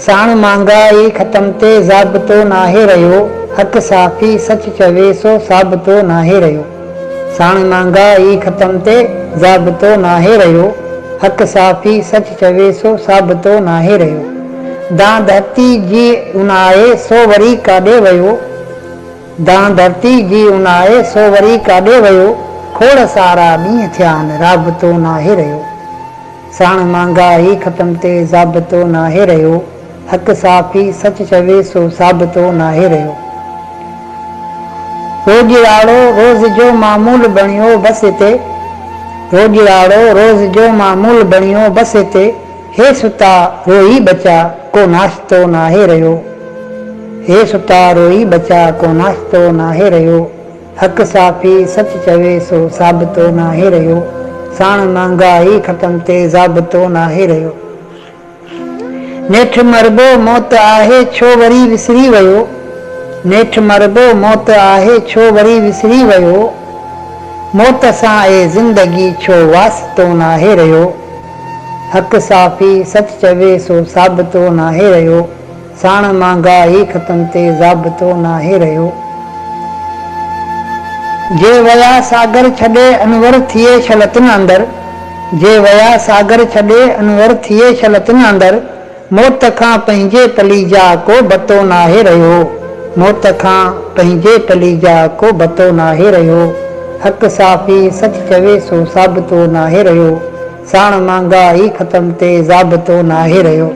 साण महांगाई ख़त्म ते ज़ाब्तो नाहे रहियो, हक़ साफ़ी सच चवे सो साबितो नाहे रहियो। साण महांगाई ख़त्म ते ज़ाब्तो नाहे रहियो, हक़ साफ़ी सच चवे सो साबितो नाहे रहियो। दां धरती जी उनाए सो वरी काॾे वियो, दां धरती जी उनाए सो वरी काॾे वियो, खोड़ सारा ॾींहं थिया आहिनि राबितो नाहे रहियो। साण महांगाई ख़त्म ते ज़ाब्तो नाहे रहियो, हक़ साफ़ी सच चवे सो साबितो नाहे रहियो। रोज़ियाड़ो रोज़ जो मामूल बणियो बसि हिते, रोज़ियाड़ो रोज़ जो मामूल बणियो बसि हिते, हे सुता रोई बचा को नाश्तो नाहे रहियो, हे सुता रोई बचा को नाश्तो नाहे रहियो, हक़ साफ़ी सच चवे सो साबितो नाहे रहियो। साण महांगाई ख़त्म ते ज़ाब्तो नाहे रहियो। नेठि मरबो मौत आहे छो वरी विसरी वियो, नेठि मरबो मौत आहे छो वरी विसरी वियो, मौत सां ए ज़िंदगी छो वास्तो नाहे रहियो, हक़ साफ़ी सच चवे सो साबितो नाहे रहियो। साण महांगाई ख़त्म ते ज़ाब्तो नाहे रहियो। जे वया सागर छॾे अनवर थिए छलतन अंदर, जे वया सागर छॾे अनवर थिए छलतन अंदर, मौत खां पंहिंजे टली जा को बतो नाहे रहियो, मौत खां पंहिंजे टली जा को बतो नाहे रहियो, हक़ साफ़ी सच चवे सो साबितो नाहे रहियो। साण महांगाई ख़त्म ते ज़ाब्तो नाहे रहियो।